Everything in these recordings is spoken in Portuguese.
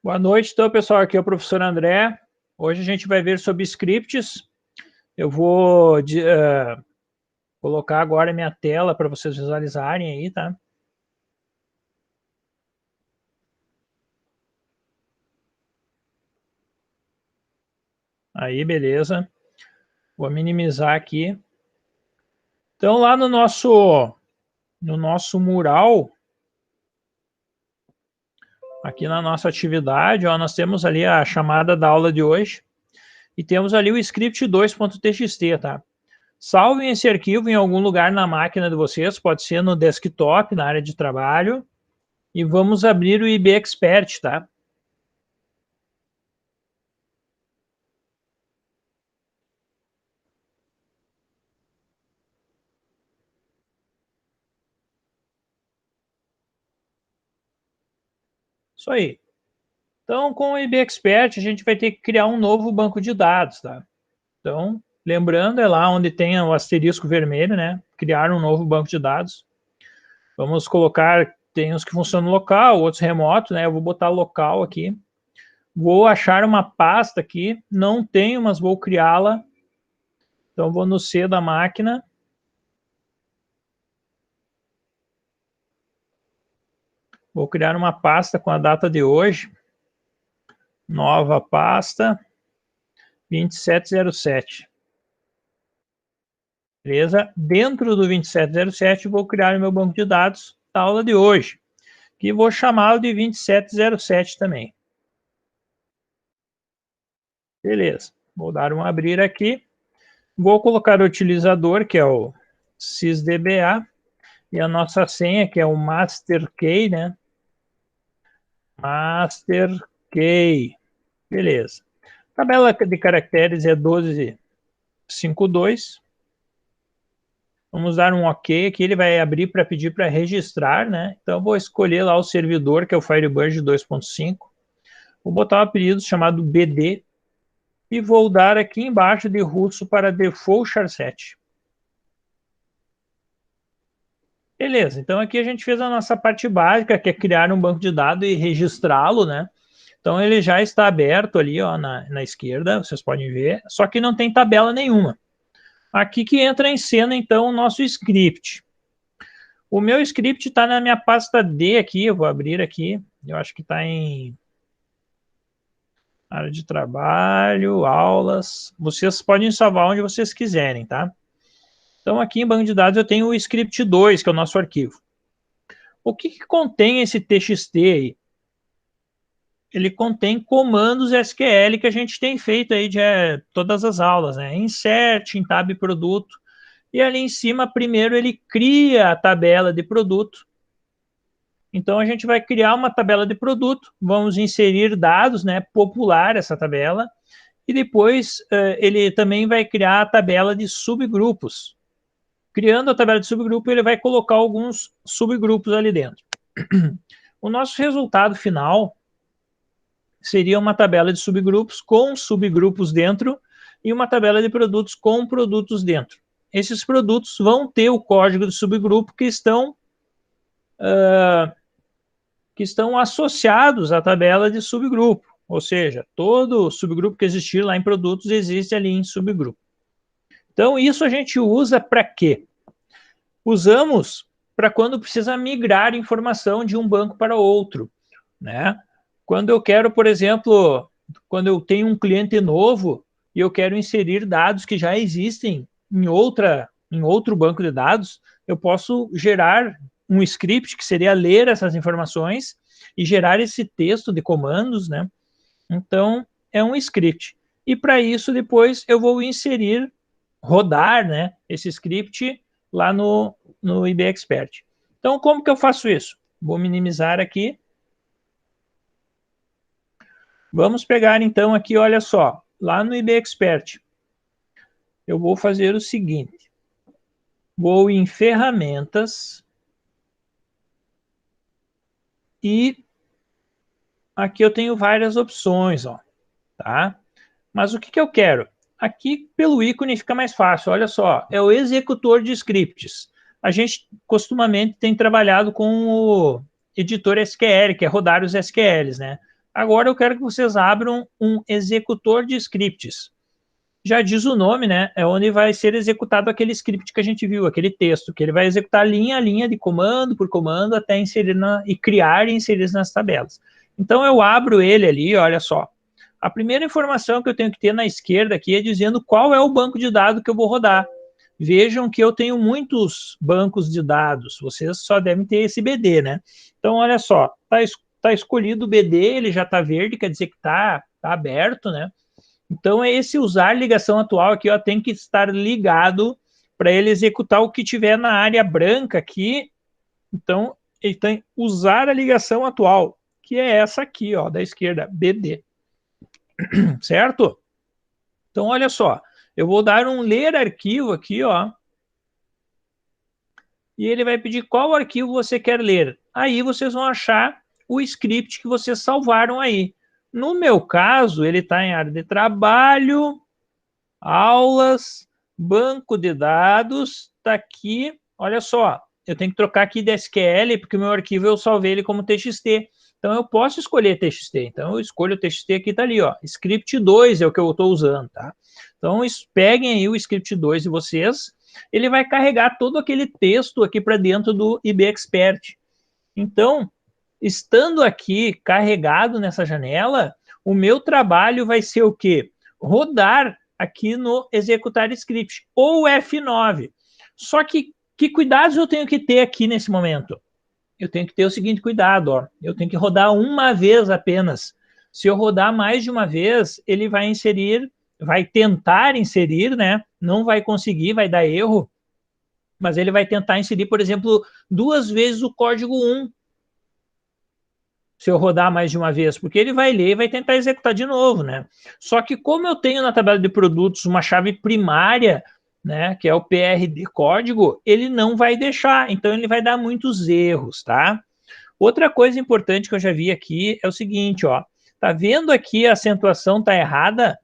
Boa noite, então, pessoal. Aqui é o professor André. Hoje a gente vai ver sobre scripts. Eu vou colocar agora a minha tela para vocês visualizarem aí, tá? Aí, beleza. Vou minimizar aqui. Então, lá no nosso mural, aqui na nossa atividade, ó, nós temos ali a chamada da aula de hoje e temos ali o script 2.txt, tá? Salvem esse arquivo em algum lugar na máquina de vocês, pode ser no desktop, na área de trabalho, e vamos abrir o IB Expert, tá? Isso aí. Então, com o IB Expert, a gente vai ter que criar um novo banco de dados, tá? Então, lembrando, é lá onde tem o asterisco vermelho, né? Criar um novo banco de dados. Vamos colocar, tem uns que funcionam local, outros remoto, né? Eu vou botar local aqui. Vou achar uma pasta aqui, não tenho, mas vou criá-la. Então, vou no C da máquina. Vou criar uma pasta com a data de hoje. Nova pasta, 2707. Beleza? Dentro do 2707, vou criar o meu banco de dados da aula de hoje, que vou chamá-lo de 2707 também. Beleza. Vou dar um abrir aqui. Vou colocar o utilizador, que é o sysdba, e a nossa senha, que é o master key, né? Master key. Beleza. Tabela de caracteres é 1252. Vamos dar um OK aqui, ele vai abrir para pedir para registrar, né? Então, eu vou escolher lá o servidor, que é o Firebird 2.5. Vou botar um apelido chamado BD e vou dar aqui embaixo de russo para default char7. Beleza, então aqui a gente fez a nossa parte básica, que é criar um banco de dados e registrá-lo, né? Então, ele já está aberto ali, ó, na esquerda, vocês podem ver, só que não tem tabela nenhuma. Aqui que entra em cena, então, o nosso script. O meu script está na minha pasta D aqui, eu vou abrir aqui, eu acho que está em área de trabalho, aulas, vocês podem salvar onde vocês quiserem, tá? Então, aqui em banco de dados eu tenho o script 2, que é o nosso arquivo. O que contém esse TXT aí? Ele contém comandos SQL que a gente tem feito aí de todas as aulas, né? Insert, em tab produto, e ali em cima, primeiro, ele cria a tabela de produto. Então, a gente vai criar uma tabela de produto, vamos inserir dados, né? Popular essa tabela, e depois ele também vai criar a tabela de subgrupos. Criando a tabela de subgrupo, ele vai colocar alguns subgrupos ali dentro. O nosso resultado final seria uma tabela de subgrupos com subgrupos dentro e uma tabela de produtos com produtos dentro. Esses produtos vão ter o código de subgrupo que estão associados à tabela de subgrupo. Ou seja, todo subgrupo que existir lá em produtos existe ali em subgrupo. Então, isso a gente usa para quê? Usamos para quando precisa migrar informação de um banco para outro, né? Quando eu quero, por exemplo, quando eu tenho um cliente novo e eu quero inserir dados que já existem em outro banco de dados, eu posso gerar um script que seria ler essas informações e gerar esse texto de comandos, né? Então, é um script. E para isso, depois, eu vou inserir, rodar, né, esse script lá no IB Expert. Então, como que eu faço isso? Vou minimizar aqui. Vamos pegar, então, aqui, olha só, lá no IB Expert, eu vou fazer o seguinte. Vou em ferramentas e aqui eu tenho várias opções, ó, tá? Mas o que eu quero? Aqui, pelo ícone, fica mais fácil. Olha só, é o executor de scripts. A gente, costumamente, tem trabalhado com o editor SQL, que é rodar os SQLs, né? Agora eu quero que vocês abram um executor de scripts. Já diz o nome, né? É onde vai ser executado aquele script que a gente viu, aquele texto, que ele vai executar linha a linha de comando por comando até inserir e criar e inserir nas tabelas. Então eu abro ele ali, olha só. A primeira informação que eu tenho que ter na esquerda aqui é dizendo qual é o banco de dados que eu vou rodar. Vejam que eu tenho muitos bancos de dados, vocês só devem ter esse BD, né? Então, olha só, tá escolhido o BD, ele já está verde, quer dizer que tá aberto, né? Então, esse usar ligação atual aqui, ó, tem que estar ligado para ele executar o que tiver na área branca aqui. Então, ele tem usar a ligação atual, que é essa aqui, ó, da esquerda, BD. Certo? Então, olha só, eu vou dar um ler arquivo aqui, ó, e ele vai pedir qual arquivo você quer ler. Aí vocês vão achar o script que vocês salvaram aí. No meu caso, ele está em área de trabalho, aulas, banco de dados, está aqui. Olha só, eu tenho que trocar aqui de SQL, porque o meu arquivo eu salvei ele como TXT. Então, eu posso escolher TXT. Então, eu escolho o TXT aqui, está ali, ó. Script 2 é o que eu estou usando, tá? Então, peguem aí o script 2 de vocês. Ele vai carregar todo aquele texto aqui para dentro do IB Expert. Então, estando aqui carregado nessa janela, o meu trabalho vai ser o quê? Rodar aqui no executar script, ou F9. Só que cuidados eu tenho que ter aqui nesse momento? Eu tenho que ter o seguinte cuidado, ó. Eu tenho que rodar uma vez apenas. Se eu rodar mais de uma vez, ele vai inserir, vai tentar inserir, né? Não vai conseguir, vai dar erro, mas ele vai tentar inserir, por exemplo, 2 vezes o código 1, se eu rodar mais de uma vez, porque ele vai ler e vai tentar executar de novo, né? Só que como eu tenho na tabela de produtos uma chave primária, né, que é o PRD código, ele não vai deixar, então ele vai dar muitos erros, tá? Outra coisa importante que eu já vi aqui é o seguinte, ó, tá vendo aqui a acentuação tá errada?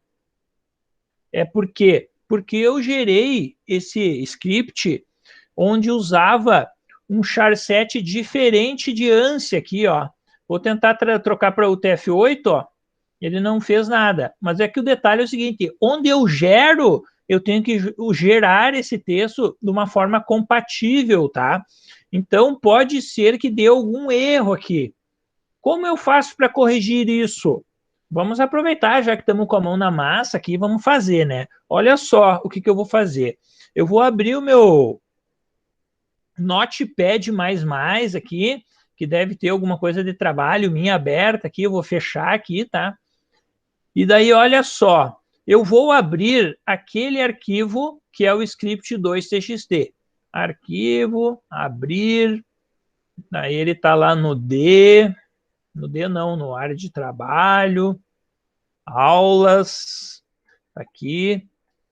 É porque eu gerei esse script onde usava um charset diferente de ANSI aqui, ó. Vou tentar trocar para o TF8, ó. Ele não fez nada. Mas é que o detalhe é o seguinte, onde eu gero, eu tenho que gerar esse texto de uma forma compatível, tá? Então, pode ser que dê algum erro aqui. Como eu faço para corrigir isso? Vamos aproveitar, já que estamos com a mão na massa aqui, vamos fazer, né? Olha só o que eu vou fazer. Eu vou abrir o meu Notepad++ aqui, que deve ter alguma coisa de trabalho minha aberta aqui, eu vou fechar aqui, tá? E daí, olha só, eu vou abrir aquele arquivo que é o script2.txt. Arquivo, abrir, daí ele está lá no D não, no área de trabalho, aulas, aqui,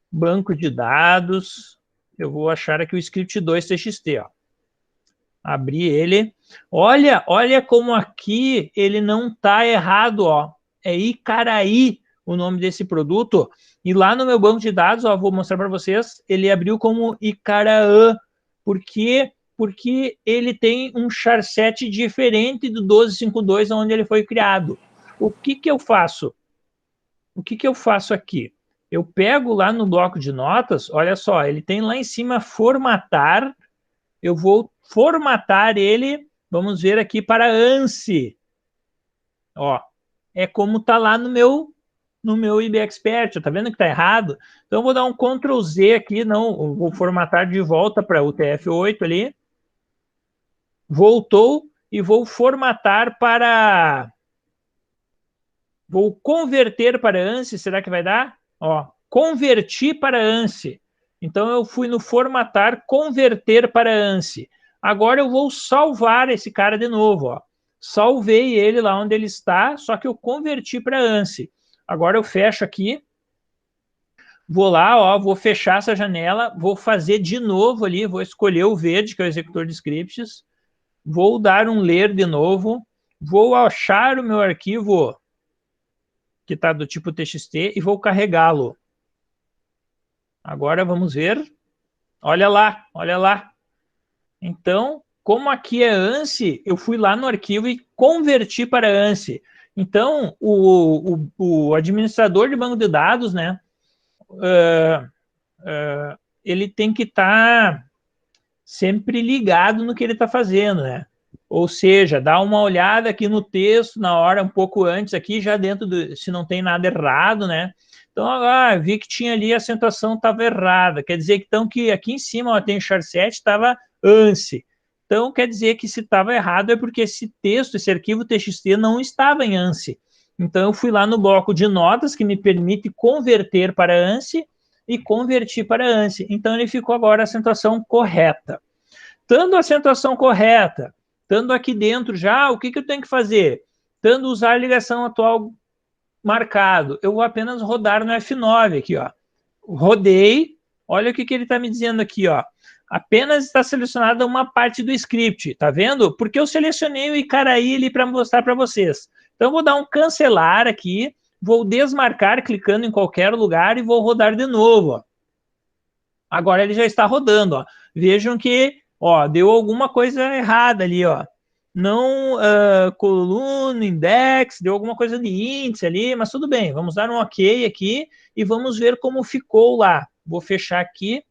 banco de dados, eu vou achar aqui o script2.txt, ó. Abrir ele. Olha como aqui ele não está errado, ó. É Icaraí o nome desse produto. E lá no meu banco de dados, ó, vou mostrar para vocês, ele abriu como Icaraã. Por quê? Porque ele tem um charset diferente do 1252, onde ele foi criado. O que eu faço? O que eu faço aqui? Eu pego lá no bloco de notas, olha só, ele tem lá em cima formatar, eu vou formatar ele, vamos ver aqui para ANSI. Ó, é como está lá no meu IB Expert, tá vendo que está errado? Então eu vou dar um Ctrl Z aqui, não, vou formatar de volta para o TF8 ali. Voltou e vou formatar para... Vou converter para ANSI, será que vai dar? Ó, converti para ANSI. Então eu fui no formatar, converter para ANSI. Agora eu vou salvar esse cara de novo, ó. Salvei ele lá onde ele está, só que eu converti para ANSI. Agora eu fecho aqui. Vou lá, ó, vou fechar essa janela, vou fazer de novo ali, vou escolher o verde, que é o executor de scripts. Vou dar um ler de novo. Vou achar o meu arquivo que está do tipo TXT e vou carregá-lo. Agora vamos ver. Olha lá, olha lá. Então, como aqui é ANSI, eu fui lá no arquivo e converti para ANSI. Então, o administrador de banco de dados, né, ele tem que estar sempre ligado no que ele está fazendo, né? Ou seja, dá uma olhada aqui no texto na hora, um pouco antes aqui, já dentro do, se não tem nada errado, né? Então, vi que tinha ali a acentuação estava errada. Quer dizer então, que aqui em cima ó, tem char7, estava ANSI. Então, quer dizer que se estava errado é porque esse texto, esse arquivo TXT não estava em ANSI. Então, eu fui lá no bloco de notas, que me permite converter para ANSI, e converti para ANSI. Então, ele ficou agora a acentuação correta. Estando a acentuação correta, estando aqui dentro já, o que eu tenho que fazer? Estando usar a ligação atual marcado, eu vou apenas rodar no F9 aqui, ó. Rodei, olha o que ele está me dizendo aqui, ó. Apenas está selecionada uma parte do script, tá vendo? Porque eu selecionei o Icaraí ali para mostrar para vocês. Então, eu vou dar um cancelar aqui, vou desmarcar clicando em qualquer lugar e vou rodar de novo, ó. Agora ele já está rodando, ó. Vejam que, ó, deu alguma coisa errada ali, ó. Não coluna, index, deu alguma coisa de índice ali, mas tudo bem. Vamos dar um OK aqui e vamos ver como ficou lá. Vou fechar aqui.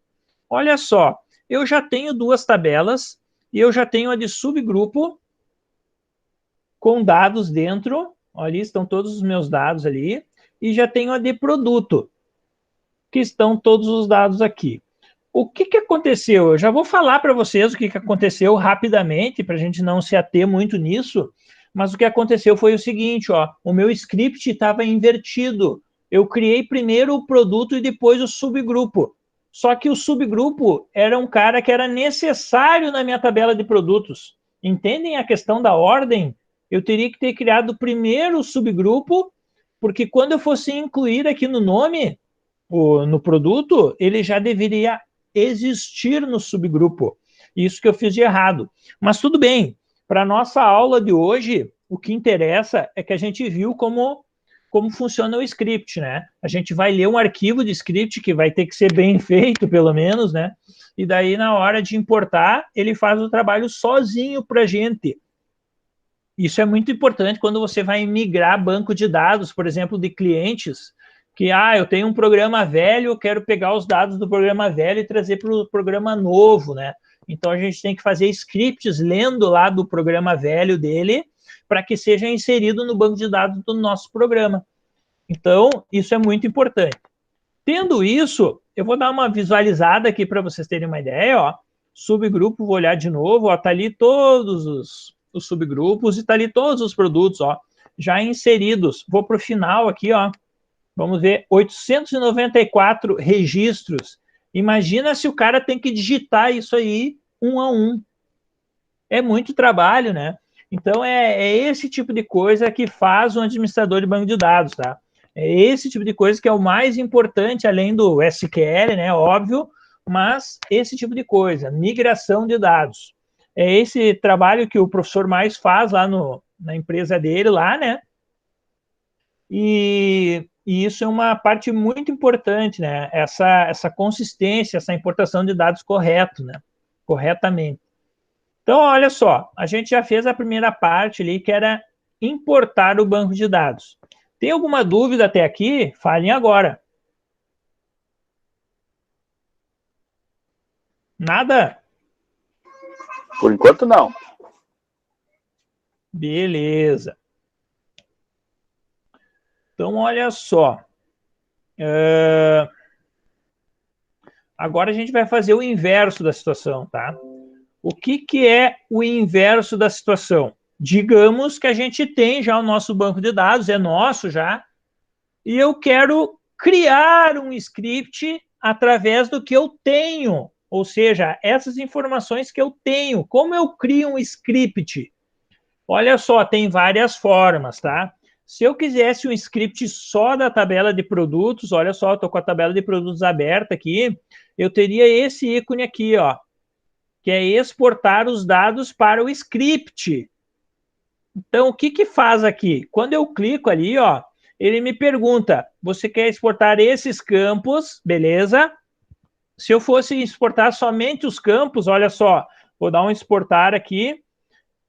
Olha só, eu já tenho duas tabelas e eu já tenho a de subgrupo com dados dentro. Ali estão todos os meus dados ali. E já tenho a de produto, que estão todos os dados aqui. O que aconteceu? Eu já vou falar para vocês o que aconteceu rapidamente, para a gente não se ater muito nisso, mas o que aconteceu foi o seguinte, ó, o meu script estava invertido. Eu criei primeiro o produto e depois o subgrupo. Só que o subgrupo era um cara que era necessário na minha tabela de produtos. Entendem a questão da ordem? Eu teria que ter criado primeiro o subgrupo, porque quando eu fosse incluir aqui no nome, no produto, ele já deveria existir no subgrupo. Isso que eu fiz de errado. Mas tudo bem, para a nossa aula de hoje, o que interessa é que a gente viu como funciona o script, né? A gente vai ler um arquivo de script que vai ter que ser bem feito, pelo menos, né? E daí, na hora de importar, ele faz o trabalho sozinho para a gente. Isso é muito importante quando você vai migrar banco de dados, por exemplo, de clientes, que, eu tenho um programa velho, eu quero pegar os dados do programa velho e trazer para o programa novo, né? Então, a gente tem que fazer scripts lendo lá do programa velho dele para que seja inserido no banco de dados do nosso programa. Então, isso é muito importante. Tendo isso, eu vou dar uma visualizada aqui para vocês terem uma ideia, ó. Subgrupo, vou olhar de novo, ó, tá ali todos os subgrupos e tá ali todos os produtos, ó, já inseridos. Vou para o final aqui, ó. Vamos ver, 894 registros. Imagina se o cara tem que digitar isso aí um a um. É muito trabalho, né? Então, é esse tipo de coisa que faz um administrador de banco de dados, tá? É esse tipo de coisa que é o mais importante, além do SQL, né? Óbvio, mas esse tipo de coisa, migração de dados. É esse trabalho que o professor mais faz lá na empresa dele, lá, né? E isso é uma parte muito importante, né? Essa consistência, essa importação de dados correto, né? Corretamente. Então, olha só, a gente já fez a primeira parte ali, que era importar o banco de dados. Tem alguma dúvida até aqui? Falem agora. Nada? Por enquanto, não. Beleza. Então, olha só. Agora a gente vai fazer o inverso da situação, tá? O que é o inverso da situação? Digamos que a gente tem já o nosso banco de dados, é nosso já, e eu quero criar um script através do que eu tenho, ou seja, essas informações que eu tenho. Como eu crio um script? Olha só, tem várias formas, tá? Se eu quisesse um script só da tabela de produtos, olha só, eu estou com a tabela de produtos aberta aqui, eu teria esse ícone aqui, ó, que é exportar os dados para o script. Então, o que faz aqui? Quando eu clico ali, ó, ele me pergunta, você quer exportar esses campos, beleza? Se eu fosse exportar somente os campos, olha só, vou dar um exportar aqui,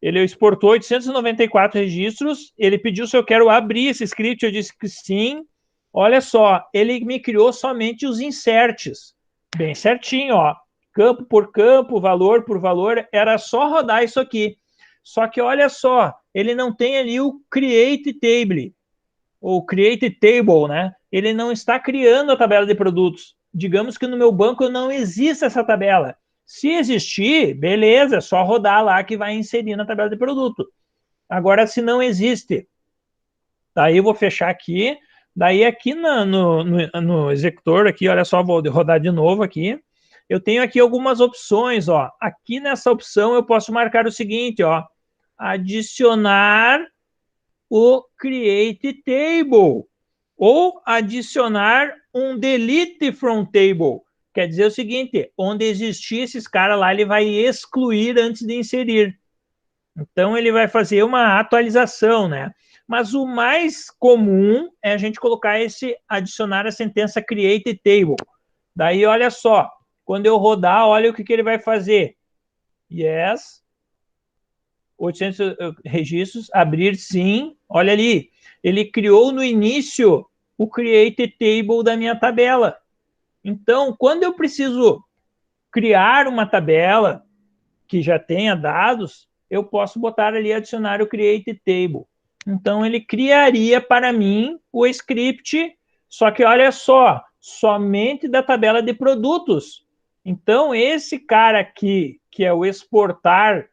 Ele exportou 894 registros, ele pediu se eu quero abrir esse script, eu disse que sim. Olha só, ele me criou somente os inserts, bem certinho, ó. Campo por campo, valor por valor, era só rodar isso aqui. Só que olha só, ele não tem ali o create table, ou create table, né? Ele não está criando a tabela de produtos. Digamos que no meu banco não existe essa tabela. Se existir, beleza, é só rodar lá que vai inserir na tabela de produto. Agora, se não existe, daí eu vou fechar aqui. Daí aqui no executor, aqui, olha só, vou rodar de novo aqui. Eu tenho aqui algumas opções, ó. Aqui nessa opção eu posso marcar o seguinte, ó. Adicionar o create table. Ou adicionar um delete from table. Quer dizer o seguinte, onde existir esses caras lá, ele vai excluir antes de inserir. Então, ele vai fazer uma atualização, né? Mas o mais comum é a gente colocar adicionar a sentença create table. Daí, olha só, quando eu rodar, olha o que ele vai fazer. Yes. 800 registros, abrir sim. Olha ali, ele criou no início o create table da minha tabela. Então, quando eu preciso criar uma tabela que já tenha dados, eu posso botar ali adicionar o create table. Então, ele criaria para mim o script, só que olha só, somente da tabela de produtos. Então, esse cara aqui, que é o exportar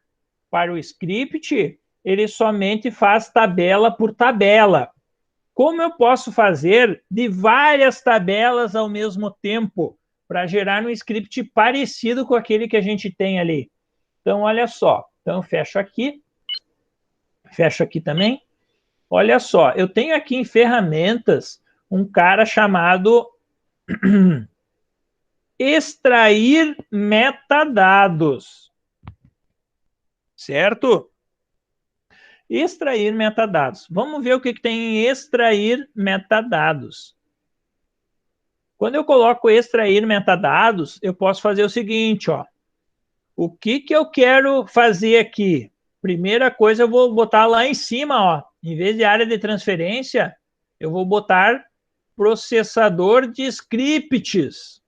para o script, ele somente faz tabela por tabela. Como eu posso fazer de várias tabelas ao mesmo tempo para gerar um script parecido com aquele que a gente tem ali? Então, olha só. Então, eu fecho aqui também. Olha só, eu tenho aqui em ferramentas um cara chamado extrair metadados. Certo? Extrair metadados. Vamos ver o que tem em extrair metadados. Quando eu coloco extrair metadados, eu posso fazer o seguinte, ó. O que eu quero fazer aqui? Primeira coisa, eu vou botar lá em cima, ó. Em vez de área de transferência, eu vou botar processador de scripts.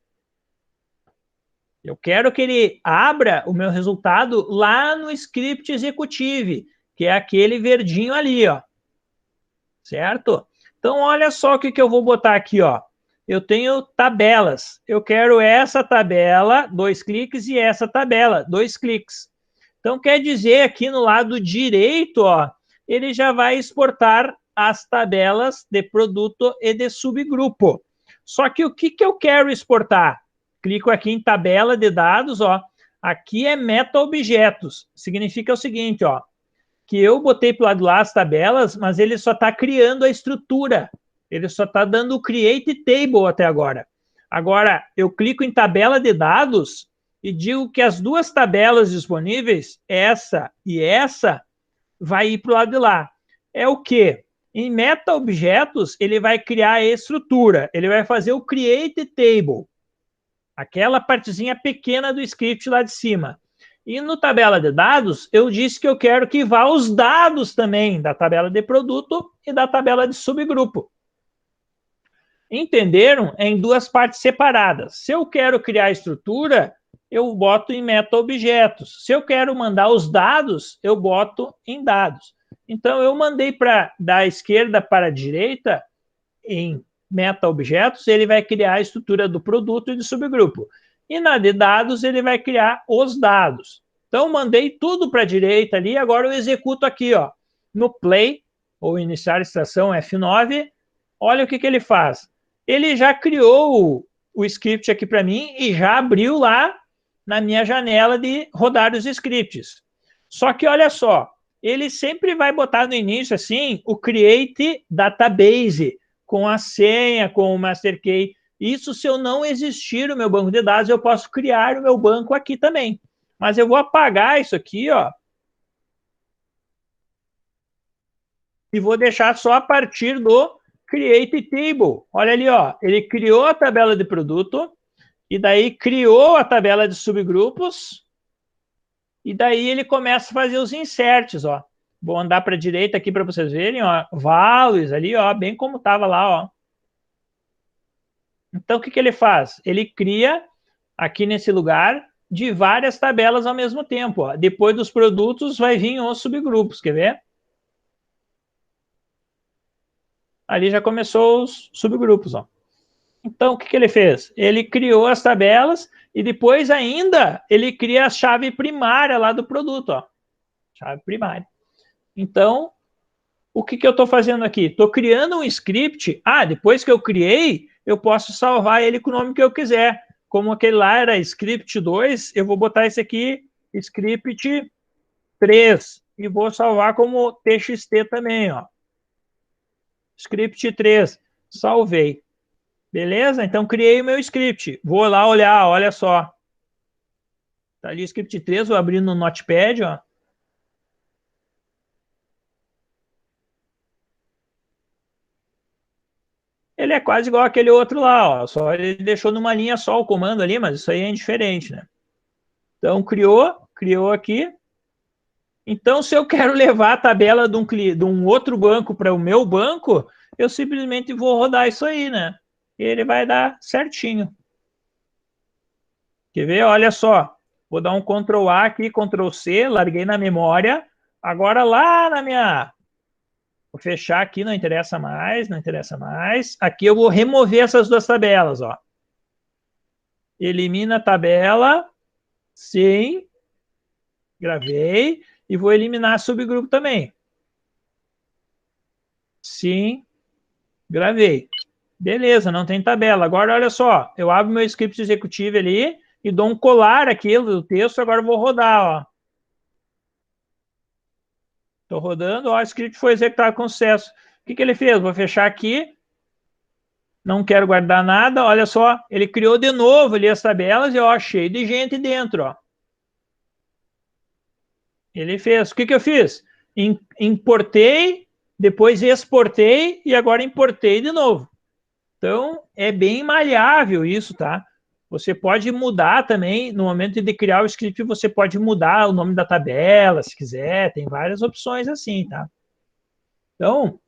Eu quero que ele abra o meu resultado lá no script executive, que é aquele verdinho ali, ó. Certo? Então, olha só o que eu vou botar aqui, ó. Eu tenho tabelas. Eu quero essa tabela, 2 cliques, e essa tabela, 2 cliques. Então, quer dizer, aqui no lado direito, ó, ele já vai exportar as tabelas de produto e de subgrupo. Só que o que eu quero exportar? Clico aqui em tabela de dados, ó. Aqui é meta-objetos. Significa o seguinte, ó, que eu botei para o lado de lá as tabelas, mas ele só está criando a estrutura. Ele só está dando o create table até agora. Agora, eu clico em tabela de dados e digo que as duas tabelas disponíveis, essa e essa, vai ir para o lado de lá. É o quê? Em meta-objetos, ele vai criar a estrutura. Ele vai fazer o create table. Aquela partezinha pequena do script lá de cima. E no tabela de dados, eu disse que eu quero que vá os dados também da tabela de produto e da tabela de subgrupo. Entenderam? É em duas partes separadas. Se eu quero criar a estrutura, eu boto em meta-objetos. Se eu quero mandar os dados, eu boto em dados. Então, eu mandei da esquerda para a direita em meta-objetos, ele vai criar a estrutura do produto e do subgrupo. E na de dados, ele vai criar os dados. Então, mandei tudo para a direita ali, agora eu executo aqui, ó, no play, ou iniciar extração F9, olha o que ele faz. Ele já criou o script aqui para mim e já abriu lá na minha janela de rodar os scripts. Só que, olha só, ele sempre vai botar no início, assim, o create database, com a senha, com o master key. Isso, se eu não existir o meu banco de dados, eu posso criar o meu banco aqui também. Mas eu vou apagar isso aqui, ó. E vou deixar só a partir do create table. Olha ali, ó. Ele criou a tabela de produto e daí criou a tabela de subgrupos E daí ele começa a fazer os inserts, ó. Vou andar para a direita aqui para vocês verem, ó. Values ali, ó, bem como estava lá, ó. Então, o que ele faz? Ele cria, aqui nesse lugar, de várias tabelas ao mesmo tempo, ó. Depois dos produtos, vai vir os subgrupos, quer ver? Ali já começou os subgrupos, ó. Então, o que ele fez? Ele criou as tabelas e depois ainda ele cria a chave primária lá do produto, ó. Chave primária. Então, o que eu estou fazendo aqui? Estou criando um script. Ah, depois que eu criei, eu posso salvar ele com o nome que eu quiser. Como aquele lá era script 2, eu vou botar esse aqui, script 3. E vou salvar como txt também, ó. Script 3. Salvei. Beleza? Então, criei o meu script. Vou lá olhar, olha só. Tá ali o script 3, vou abrir no Notepad, ó. Ele é quase igual aquele outro lá, ó. Só ele deixou numa linha só o comando ali, mas isso aí é indiferente, né? Então, criou aqui. Então, se eu quero levar a tabela de um outro banco para o meu banco, eu simplesmente vou rodar isso aí, né? E ele vai dar certinho. Quer ver? Olha só. Vou dar um Ctrl A aqui, Ctrl C, larguei na memória. Agora lá na minha... Vou fechar aqui, não interessa mais, não interessa mais. Aqui eu vou remover essas duas tabelas, ó. Elimina a tabela. Sim. Gravei. E vou eliminar subgrupo também. Sim. Gravei. Beleza, não tem tabela. Agora, olha só. Eu abro meu script executivo ali e dou um colar aqui do texto. Agora eu vou rodar, ó. Estou rodando, ó, o script foi executado com sucesso. O que ele fez? Vou fechar aqui. Não quero guardar nada. Olha só, ele criou de novo ali as tabelas e ó, cheio de gente dentro, ó. Ele fez. O que eu fiz? Importei, depois exportei e agora importei de novo. Então, é bem maleável isso, tá? Você pode mudar também, no momento de criar o script, você pode mudar o nome da tabela, se quiser, tem várias opções assim, tá? Então,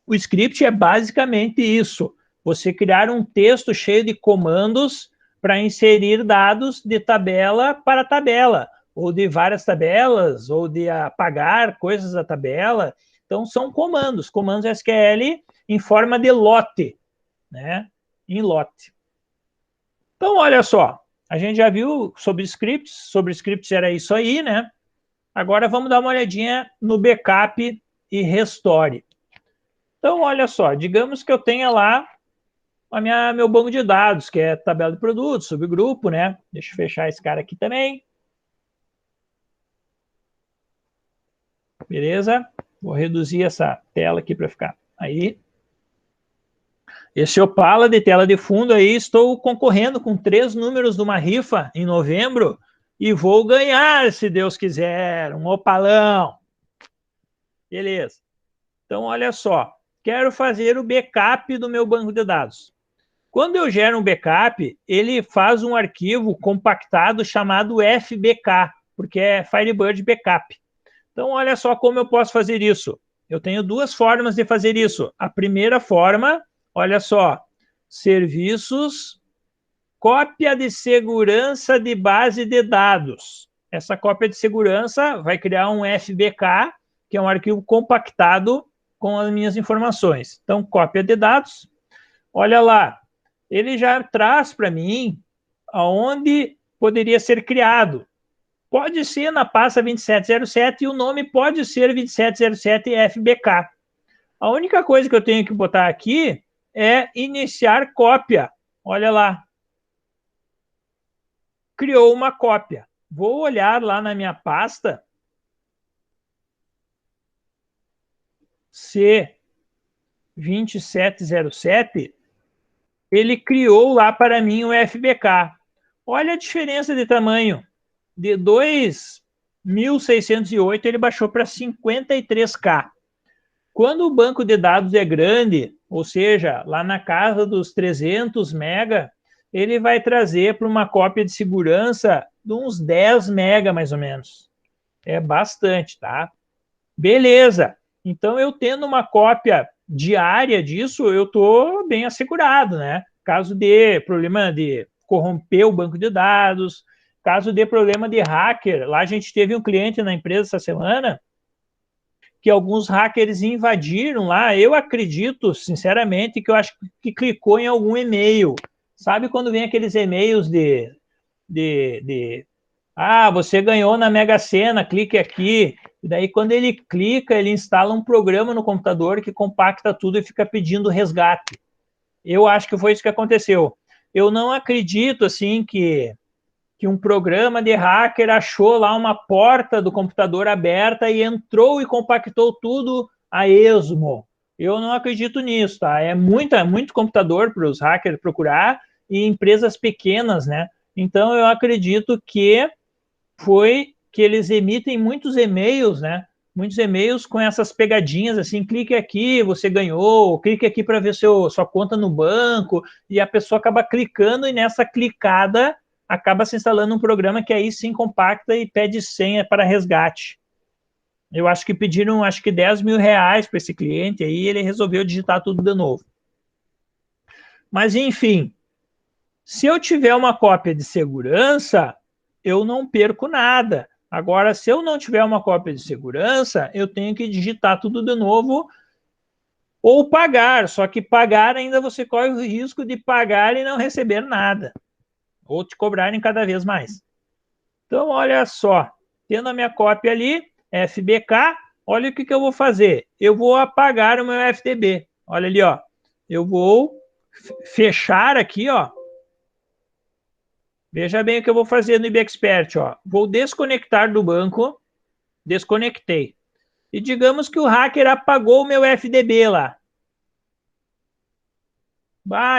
o script é basicamente isso. Você criar um texto cheio de comandos para inserir dados de tabela para tabela, ou de várias tabelas, ou de apagar coisas da tabela. Então, são comandos SQL em forma de lote, né? Em lote. Então, olha só, a gente já viu sobre scripts era isso aí, né? Agora vamos dar uma olhadinha no backup e restore. Então, olha só, digamos que eu tenha lá meu banco de dados, que é tabela de produtos, subgrupo, né? Deixa eu fechar esse cara aqui também. Beleza? Vou reduzir essa tela aqui para ficar aí. Esse Opala de tela de fundo aí, estou concorrendo com 3 números de uma rifa em novembro e vou ganhar, se Deus quiser, um Opalão. Beleza. Então, olha só. Quero fazer o backup do meu banco de dados. Quando eu gero um backup, ele faz um arquivo compactado chamado FBK, porque é Firebird Backup. Então, olha só como eu posso fazer isso. Eu tenho 2 formas de fazer isso. A primeira forma, olha só, serviços, cópia de segurança de base de dados. Essa cópia de segurança vai criar um FBK, que é um arquivo compactado com as minhas informações. Então, cópia de dados. Olha lá, ele já traz para mim aonde poderia ser criado. Pode ser na pasta 2707 e o nome pode ser 2707 FBK. A única coisa que eu tenho que botar aqui é iniciar cópia. Olha lá. Criou uma cópia. Vou olhar lá na minha pasta. C2707. Ele criou lá para mim o FBK. Olha a diferença de tamanho. De 2.608, ele baixou para 53K. Quando o banco de dados é grande, ou seja, lá na casa dos 300 mega, ele vai trazer para uma cópia de segurança de uns 10 mega, mais ou menos. É bastante, tá? Beleza. Então, eu tendo uma cópia diária disso, eu estou bem assegurado, né? Caso de problema de corromper o banco de dados, caso de problema de hacker, lá a gente teve um cliente na empresa essa semana que alguns hackers invadiram lá. Eu acredito, sinceramente, que eu acho que clicou em algum e-mail. Sabe quando vem aqueles e-mails de você ganhou na Mega Sena, clique aqui. E daí, quando ele clica, ele instala um programa no computador que compacta tudo e fica pedindo resgate. Eu acho que foi isso que aconteceu. Eu não acredito, assim, que um programa de hacker achou lá uma porta do computador aberta e entrou e compactou tudo a esmo. Eu não acredito nisso, tá? É muito computador para os hackers procurar e empresas pequenas, né? Então, eu acredito que foi que eles emitem muitos e-mails, né? Muitos e-mails com essas pegadinhas assim, clique aqui, você ganhou, clique aqui para ver sua conta no banco, e a pessoa acaba clicando e nessa clicada acaba se instalando um programa que aí sim compacta e pede senha para resgate. Eu acho que pediram, acho que 10 mil reais para esse cliente aí, ele resolveu digitar tudo de novo. Mas enfim, se eu tiver uma cópia de segurança, eu não perco nada. Agora, se eu não tiver uma cópia de segurança, eu tenho que digitar tudo de novo ou pagar. Só que pagar ainda você corre o risco de pagar e não receber nada. Ou te cobrarem cada vez mais. Então, olha só. Tendo a minha cópia ali, FBK, olha o que eu vou fazer. Eu vou apagar o meu FTB. Olha ali, ó. Eu vou fechar aqui, ó. Veja bem o que eu vou fazer no IBExpert, ó. Vou desconectar do banco, desconectei. E digamos que o hacker apagou o meu FDB lá.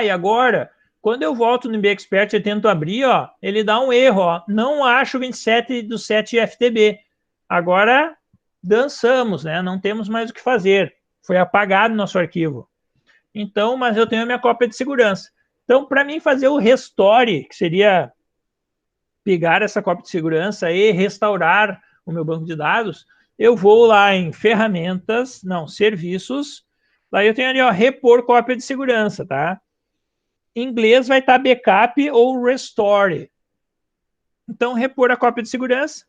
E agora, quando eu volto no IBExpert e tento abrir, ó, ele dá um erro, ó. Não acho 27 do 7 FTB. Agora, dançamos, né? Não temos mais o que fazer. Foi apagado nosso arquivo. Então, mas eu tenho a minha cópia de segurança. Então, para mim fazer o restore, que seria pegar essa cópia de segurança e restaurar o meu banco de dados, eu vou lá em ferramentas, não, serviços, lá eu tenho ali, ó, repor cópia de segurança, tá? Em inglês vai estar backup ou restore. Então, repor a cópia de segurança.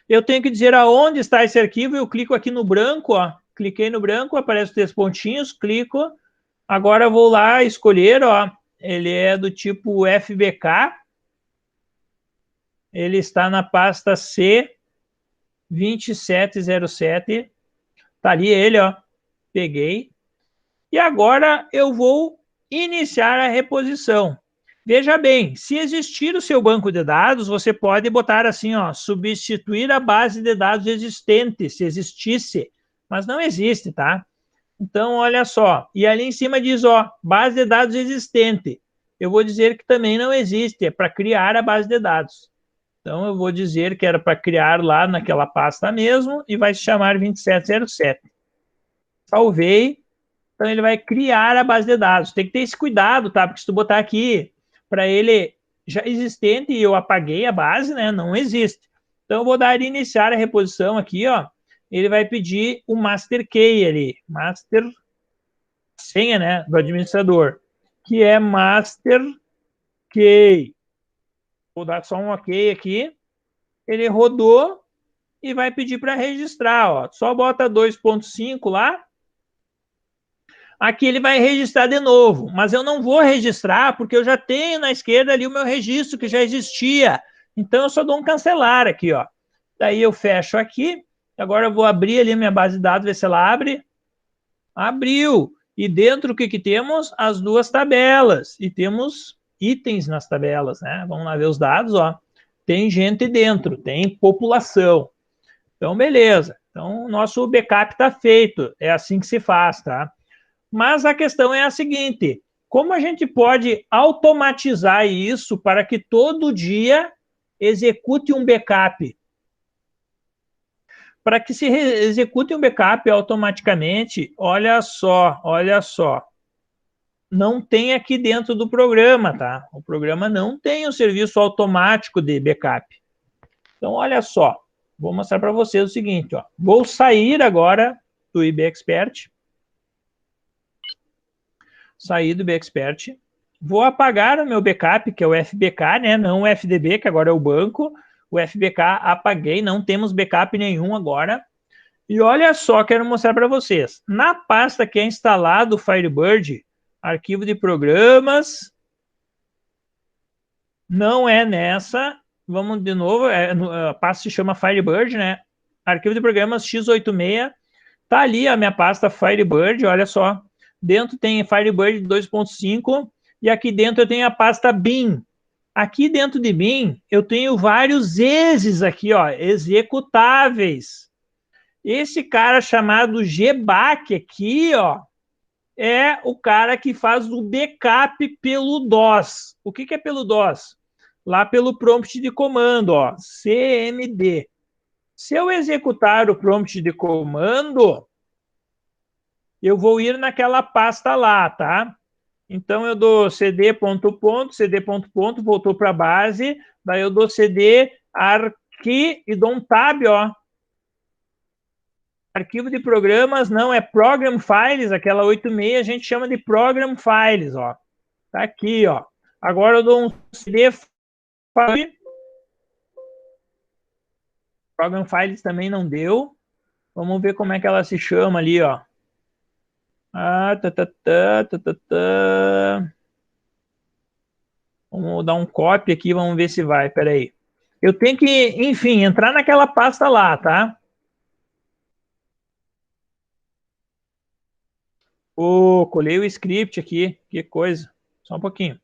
Eu tenho que dizer aonde está esse arquivo, eu clico aqui no branco, ó, cliquei no branco, aparece os 3 pontinhos, clico, agora eu vou lá escolher, ó, ele é do tipo FBK, ele está na pasta C 2707, tá ali ele, ó, peguei. E agora eu vou iniciar a reposição. Veja bem, se existir o seu banco de dados, você pode botar assim, ó, substituir a base de dados existente, se existisse, mas não existe, tá? Então, olha só, e ali em cima diz, ó, base de dados existente. Eu vou dizer que também não existe, é para criar a base de dados. Então, eu vou dizer que era para criar lá naquela pasta mesmo e vai se chamar 2707. Salvei. Então, ele vai criar a base de dados. Tem que ter esse cuidado, tá? Porque se tu botar aqui para ele já existente e eu apaguei a base, né? Não existe. Então, eu vou dar iniciar a reposição aqui, ó. Ele vai pedir o master key ali. Master senha, né? Do administrador. Que é master key. Vou dar só um ok aqui. Ele rodou e vai pedir para registrar, ó. Só bota 2.5 lá. Aqui ele vai registrar de novo, mas eu não vou registrar porque eu já tenho na esquerda ali o meu registro que já existia. Então eu só dou um cancelar aqui, ó. Daí eu fecho aqui. Agora eu vou abrir ali a minha base de dados, ver se ela abre. Abriu. E dentro o que temos? As duas tabelas. E temos itens nas tabelas, né? Vamos lá ver os dados, ó. Tem gente dentro, tem população. Então, beleza. Então, o nosso backup está feito. É assim que se faz, tá? Mas a questão é a seguinte: como a gente pode automatizar isso para que todo dia execute um backup? Para que se execute um backup automaticamente, olha só. não tem aqui dentro do programa, tá? O programa não tem o serviço automático de backup. Então, olha só, vou mostrar para vocês o seguinte, ó. Vou sair agora do IBExpert. Sair do IBExpert. Vou apagar o meu backup, que é o FBK, né? Não o FDB, que agora é o banco. O FBK apaguei, não temos backup nenhum agora. E olha só, quero mostrar para vocês. Na pasta que é instalado o Firebird, arquivo de programas, não é nessa. Vamos de novo, a pasta se chama Firebird, né? Arquivo de programas x86. Tá ali a minha pasta Firebird, olha só. Dentro tem Firebird 2.5 e aqui dentro eu tenho a pasta bin. Aqui dentro de bin eu tenho vários exes aqui, ó, executáveis. Esse cara chamado GBAC aqui, ó, é o cara que faz o backup pelo DOS. O que é pelo DOS? Lá pelo prompt de comando, ó, CMD. Se eu executar o prompt de comando, eu vou ir naquela pasta lá, tá? Então, eu dou cd ponto ponto, cd ponto ponto, voltou para a base, daí eu dou cd arqui e dou um tab, ó. Arquivo de programas não é program files, aquela 86 a gente chama de program files, ó. Tá aqui, ó. Agora eu dou um cd file. Program files também não deu. Vamos ver como é que ela se chama ali, ó. Vamos dar um copy aqui, vamos ver se vai. Pera aí. Eu tenho que, enfim, entrar naquela pasta lá, tá? Colei o script aqui. Que coisa. Só um pouquinho.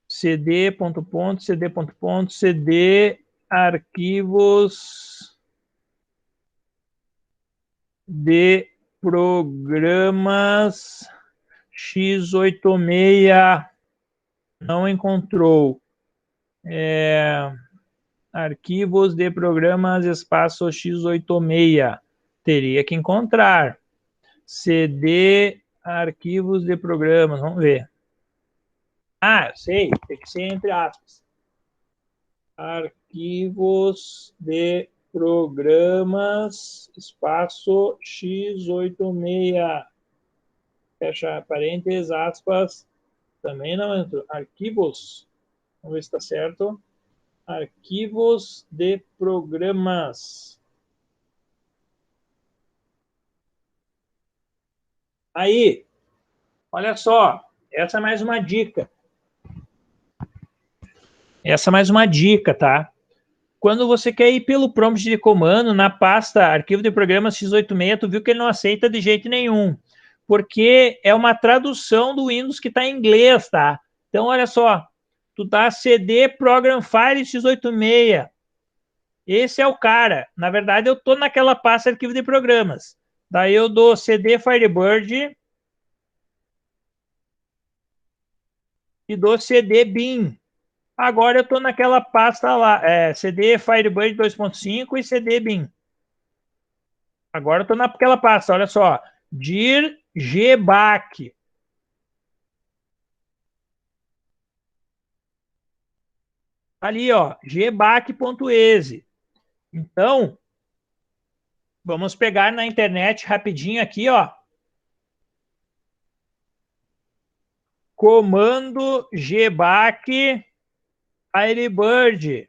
cd ponto ponto, cd ponto ponto, cd arquivos de programas x86 não encontrou. Arquivos de programas espaço x86 teria que encontrar. CD arquivos de programas, vamos ver. Ah, eu sei, tem que ser entre aspas. Arquivos de programas, espaço x86, fecha parênteses, aspas, também não entrou. Arquivos, vamos ver se está certo. Arquivos de programas. Aí, olha só, essa é mais uma dica. Essa é mais uma dica, tá? Quando você quer ir pelo prompt de comando na pasta arquivo de programas x86, tu viu que ele não aceita de jeito nenhum, porque é uma tradução do Windows que está em inglês, tá? Então, olha só, tu dá cd program file x86. Esse é o cara. Na verdade, eu estou naquela pasta arquivo de programas. Daí eu dou cd Firebird e dou cd bin. Agora eu estou naquela pasta lá, CD Firebird 2.5 e CD bin. Agora eu estou naquela pasta, olha só. Dir gbac. Ali, ó, gbac.exe. Então, vamos pegar na internet rapidinho aqui, ó. Comando gbac Firebird.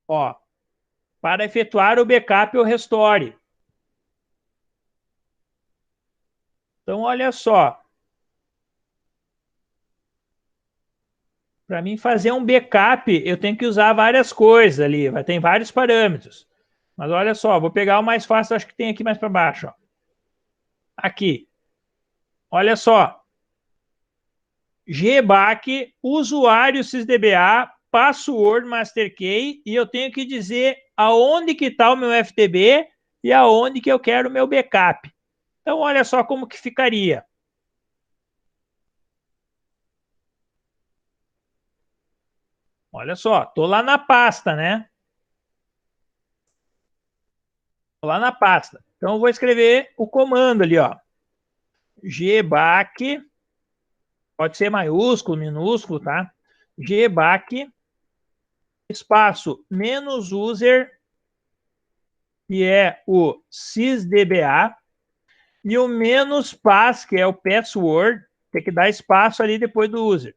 Ó, para efetuar o backup ou restore. Então, olha só. Para mim fazer um backup, eu tenho que usar várias coisas ali, tem vários parâmetros. Mas olha só, vou pegar o mais fácil, acho que tem aqui mais para baixo. Ó. Aqui. Olha só. GBAC, usuário sysdba, password master key, e eu tenho que dizer aonde que está o meu FTP e aonde que eu quero o meu backup. Então, olha só como que ficaria. Olha só, estou lá na pasta, né? lá na pasta. Então, eu vou escrever o comando ali, ó. gback, pode ser maiúsculo, minúsculo, tá? gback, espaço, menos user, que é o sysdba, e o menos pass, que é o password, tem que dar espaço ali depois do user.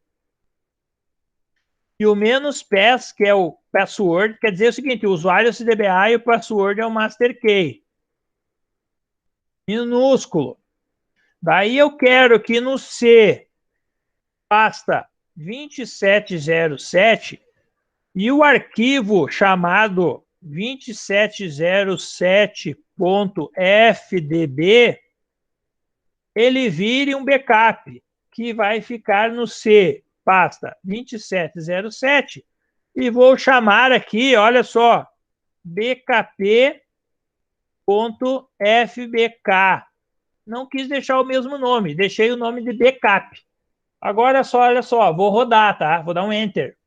E o menos pass, que é o password, quer dizer o seguinte, o usuário é o sysdba e o password é o master key. Minúsculo. Daí eu quero que no C pasta 2707 e o arquivo chamado 2707.fdb ele vire um backup que vai ficar no C pasta 2707 e vou chamar aqui, olha só, bkp.fbk. Não quis deixar o mesmo nome, deixei o nome de backup. Agora só, olha só, vou rodar, tá? Vou dar um enter.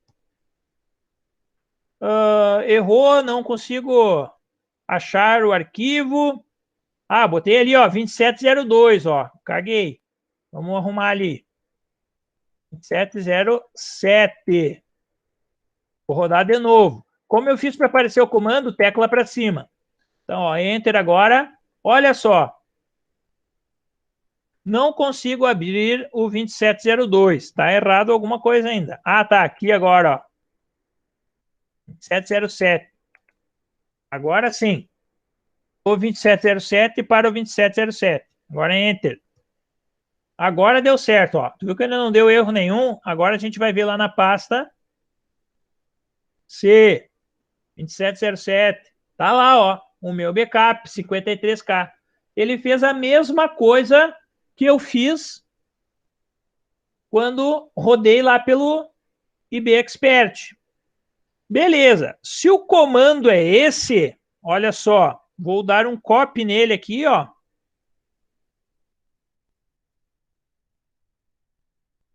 Errou, não consigo achar o arquivo. Ah, botei ali, ó, 2702, ó, caguei. Vamos arrumar ali. 2707. Vou rodar de novo. Como eu fiz para aparecer o comando, tecla para cima. Então, ó, enter agora. Olha só. Não consigo abrir o 2702. Está errado alguma coisa ainda. Ah, tá. Aqui agora, ó. 2707. Agora sim. O 2707 para o 2707. Agora enter. Agora deu certo, ó. Tu viu que ainda não deu erro nenhum? Agora a gente vai ver lá na pasta C 2707. Tá lá, ó. O meu backup 53K. Ele fez a mesma coisa que eu fiz quando rodei lá pelo IB Expert. Beleza. Se o comando é esse, olha só, vou dar um copy nele aqui, ó.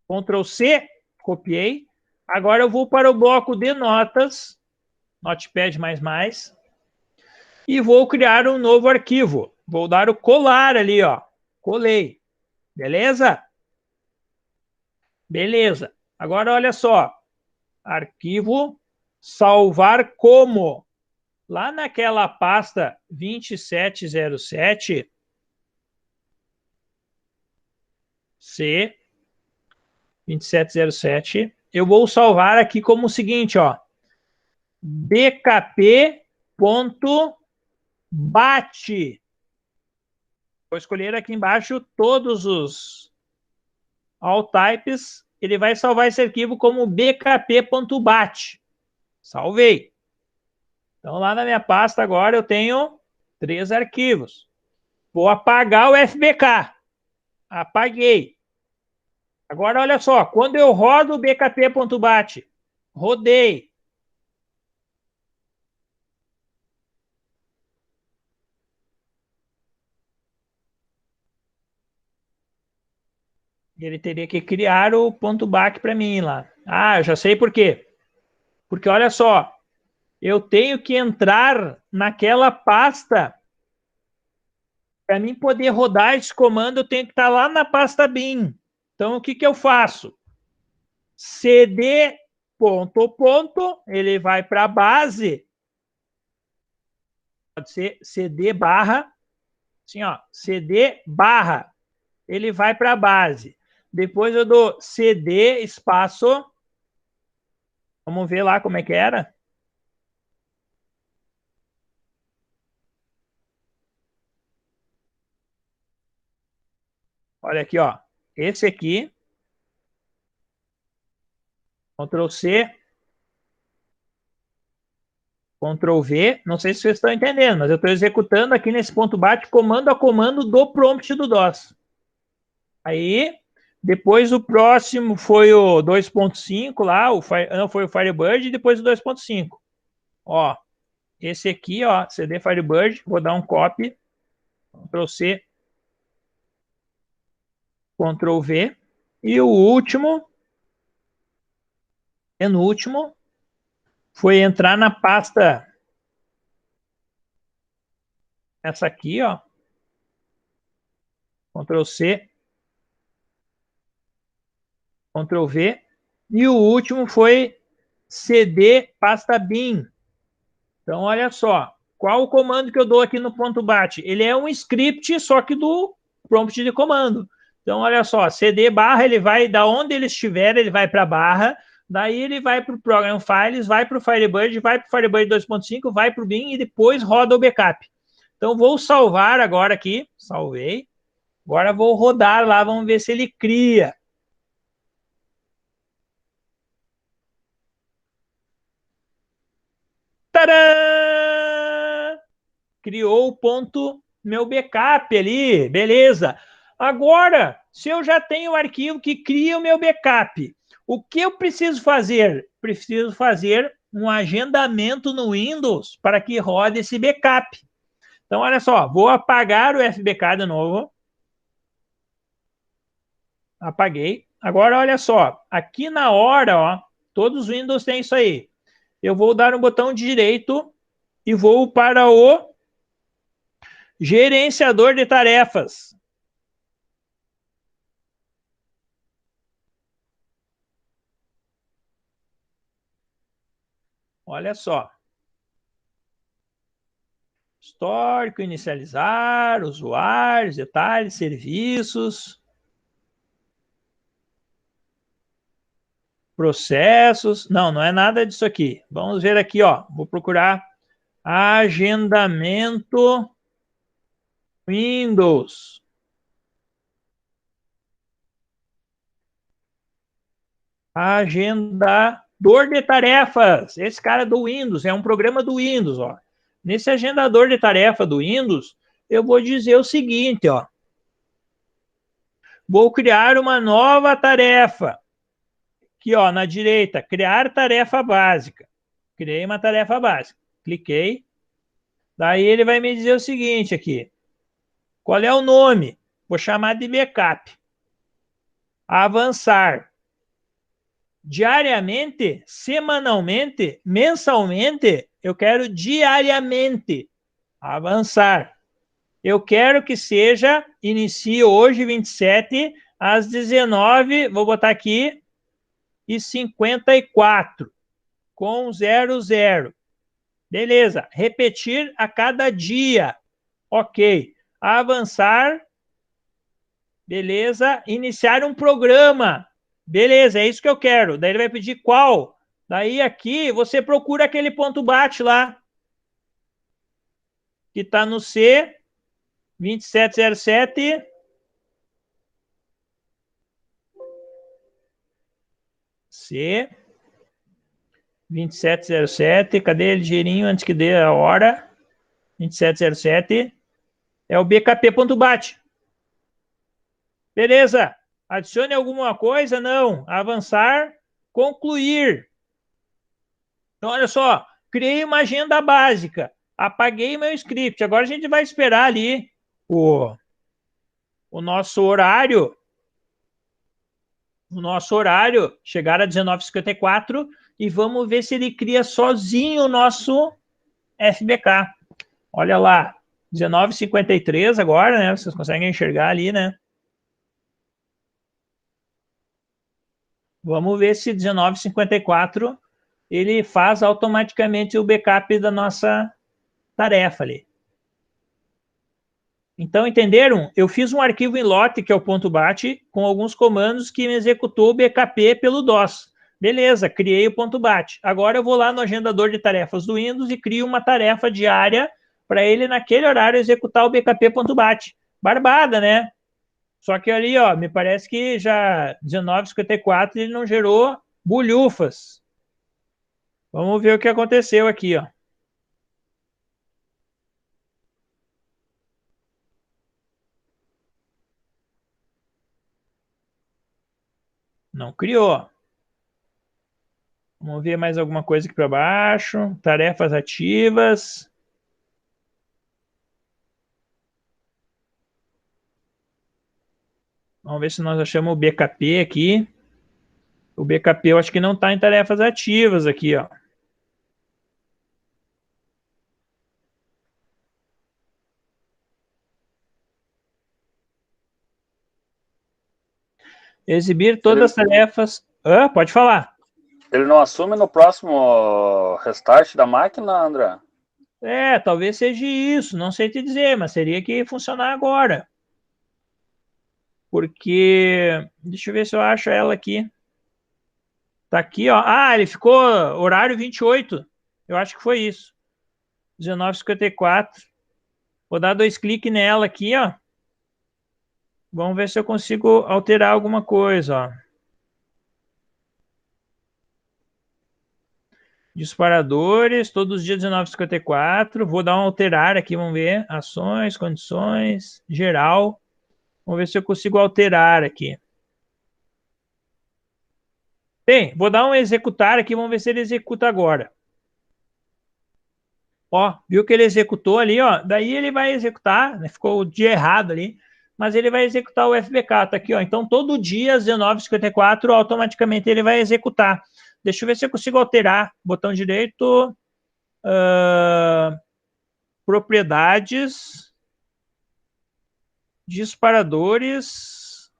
Ctrl C, copiei. Agora eu vou para o bloco de notas, Notepad++, e vou criar um novo arquivo. Vou dar o colar ali, ó. Colei. Beleza? Beleza. Agora olha só. Arquivo, salvar como. Lá naquela pasta 2707, C 2707, eu vou salvar aqui como o seguinte, ó. bkp.bat. Vou escolher aqui embaixo todos os all types. Ele vai salvar esse arquivo como bkp.bat. Salvei. Então, lá na minha pasta agora eu tenho 3 arquivos. Vou apagar o FBK. Apaguei. Agora, olha só. Quando eu rodo o bkp.bat, rodei. Ele teria que criar o .bat para mim lá. Ah, eu já sei por quê. Porque, olha só. Eu tenho que entrar naquela pasta. Para mim poder rodar esse comando, eu tenho que estar lá na pasta bin. Então, o que eu faço? cd ponto, ele vai para a base. Pode ser cd barra, assim, ó, cd barra. Ele vai para a base. Depois eu dou cd espaço. Vamos ver lá como é que era. Olha aqui, ó. Esse aqui. Ctrl C. Ctrl V, não sei se vocês estão entendendo, mas eu estou executando aqui nesse ponto .bat comando a comando do prompt do DOS. Aí, depois o próximo foi o 2.5 lá, não, foi o Firebird, e depois o 2.5. Ó, esse aqui, ó, CD Firebird, vou dar um copy, Ctrl C, Ctrl V, e o último, penúltimo, foi entrar na pasta essa aqui, ó. Ctrl C. Ctrl V. E o último foi cd pasta bin. Então, olha só. Qual o comando que eu dou aqui no ponto .bat? Ele é um script, só que do prompt de comando. Então, olha só. cd barra, ele vai, da onde ele estiver, ele vai para a barra. Daí ele vai para o Program Files, vai para o Firebird, vai para o Firebird 2.5, vai para o bin e depois roda o backup. Então, vou salvar agora aqui. Salvei. Agora vou rodar lá, vamos ver se ele cria. Tadã! Criou o ponto meu backup ali, beleza. Agora, se eu já tenho o arquivo que cria o meu backup, o que eu preciso fazer? Preciso fazer um agendamento no Windows para que rode esse backup. Então, olha só, vou apagar o FBK de novo. Apaguei. Agora, olha só, aqui na hora, ó, todos os Windows têm isso aí. Eu vou dar um botão direito e vou para o gerenciador de tarefas. Olha só. Histórico, inicializar, usuários, detalhes, serviços, processos. Não, não é nada disso aqui. Vamos ver aqui, ó. Vou procurar agendamento Windows. Agendador de tarefas. Esse cara do Windows, é um programa do Windows, ó. Nesse agendador de tarefa do Windows, eu vou dizer o seguinte, ó. Vou criar uma nova tarefa. Aqui, ó, na direita, criar tarefa básica. Criei uma tarefa básica. Cliquei. Daí ele vai me dizer o seguinte aqui. Qual é o nome? Vou chamar de backup. Avançar. Diariamente, semanalmente, mensalmente, eu quero diariamente. Avançar. Eu quero que seja, inicie hoje, 27, às 19, vou botar aqui, e 54, com 00. Beleza. Repetir a cada dia. Ok. Avançar. Beleza. Iniciar um programa. Beleza, é isso que eu quero. Daí ele vai pedir qual. Daí aqui você procura aquele ponto .bat lá. Que está no C 2707. C 2707. Cadê ele ligeirinho antes que dê a hora? 2707. É o bkp.bat. Beleza. Adicione alguma coisa? Não. Avançar. Concluir. Então, olha só. Criei uma agenda básica. Apaguei meu script. Agora a gente vai esperar ali o nosso horário. O nosso horário chegar a 19h54 e vamos ver se ele cria sozinho o nosso FBK. Olha lá. 19h53 agora, né? Vocês conseguem enxergar ali, né? Vamos ver se 19h54 ele faz automaticamente o backup da nossa tarefa ali. Então, entenderam? Eu fiz um arquivo em lote, que é o .bat, com alguns comandos que me executou o bkp pelo DOS. Beleza, criei o .bat. Agora eu vou lá no agendador de tarefas do Windows e crio uma tarefa diária para ele, naquele horário, executar o bkp.bat. Barbada, né? Só que ali, ó, me parece que já 19h54 ele não gerou bulhufas. Vamos ver o que aconteceu aqui, ó. Não criou. Vamos ver mais alguma coisa aqui para baixo. Tarefas ativas. Vamos ver se nós achamos o bkp aqui. O bkp eu acho que não está em tarefas ativas aqui, ó. Exibir todas as tarefas. Pode falar. Ele não assume no próximo restart da máquina, André? Talvez seja isso, não sei te dizer, mas seria que funcionar agora. Porque, deixa eu ver se eu acho ela aqui. Tá aqui, ó. Ele ficou horário 28. Eu acho que foi isso. 19h54. Vou dar 2 cliques nela aqui, ó. Vamos ver se eu consigo alterar alguma coisa, ó. Disparadores, todos os dias 19h54. Vou dar um alterar aqui, vamos ver. Ações, condições, geral. Vamos ver se eu consigo alterar aqui. Bem, vou dar um executar aqui, vamos ver se ele executa agora. Ó, viu que ele executou ali, ó. Daí ele vai executar, né? Ficou o dia errado ali, mas ele vai executar o FBK, tá aqui, ó. Então, todo dia, às 19h54, automaticamente ele vai executar. Deixa eu ver se eu consigo alterar. Botão direito, propriedades, disparadores,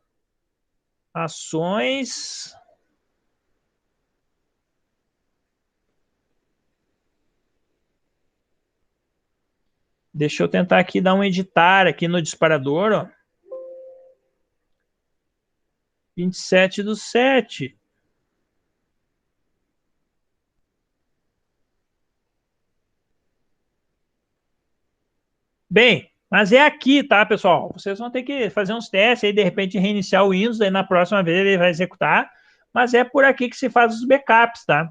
ações. Deixa eu tentar aqui dar um editar aqui no disparador, ó. 27/7. Bem, mas é aqui, tá, pessoal? Vocês vão ter que fazer uns testes aí, de repente reiniciar o Windows, aí na próxima vez ele vai executar, mas é por aqui que se faz os backups, tá?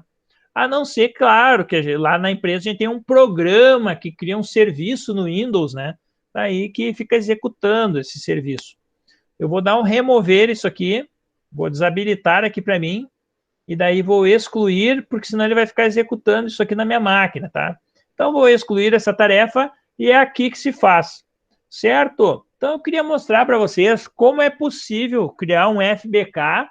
A não ser, claro, que lá na empresa a gente tem um programa que cria um serviço no Windows, né? Daí que fica executando esse serviço. Eu vou dar um remover isso aqui, vou desabilitar aqui para mim, e daí vou excluir, porque senão ele vai ficar executando isso aqui na minha máquina, tá? Então, vou excluir essa tarefa e é aqui que se faz, certo? Então, eu queria mostrar para vocês como é possível criar um FBK,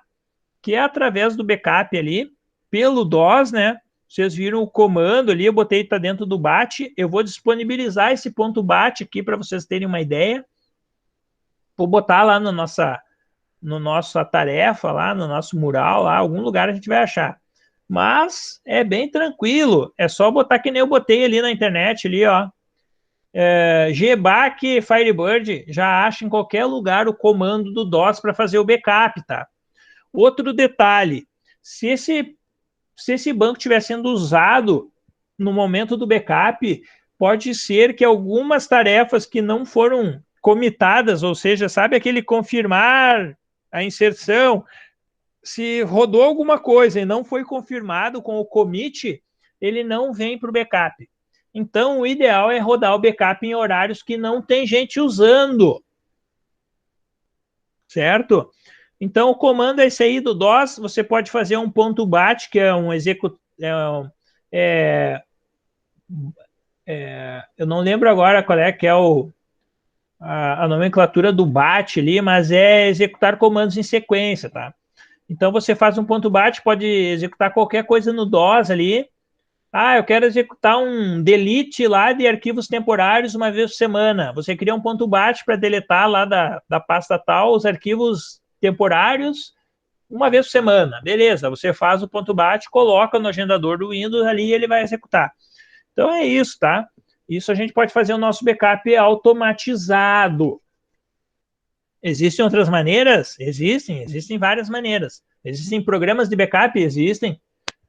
que é através do backup ali, pelo DOS, né? Vocês viram o comando ali, eu botei para dentro do BAT, eu vou disponibilizar esse ponto BAT aqui para vocês terem uma ideia. Vou botar lá no nossa tarefa, lá no nosso mural, lá, algum lugar a gente vai achar. Mas é bem tranquilo, é só botar que nem eu botei ali na internet, ali, ó. GBAC Firebird já acha em qualquer lugar o comando do DOS para fazer o backup, tá? Outro detalhe, se esse banco estiver sendo usado no momento do backup, pode ser que algumas tarefas que não foram comitadas, ou seja, sabe aquele confirmar a inserção, se rodou alguma coisa e não foi confirmado com o commit, ele não vem para o backup. Então, o ideal é rodar o backup em horários que não tem gente usando. Certo? Então, o comando é esse aí do DOS. Você pode fazer um ponto .bat, que é um eu não lembro agora qual é que é a nomenclatura do BAT ali, mas é executar comandos em sequência, tá? Então, você faz um ponto .bat, pode executar qualquer coisa no DOS ali. Eu quero executar um delete lá de arquivos temporários uma vez por semana. Você cria um ponto .bat para deletar lá da pasta tal os arquivos temporários uma vez por semana. Beleza, você faz o ponto .bat, coloca no agendador do Windows ali e ele vai executar. Então é isso, tá? Isso a gente pode fazer o nosso backup automatizado. Existem outras maneiras? Existem várias maneiras. Existem programas de backup? Existem.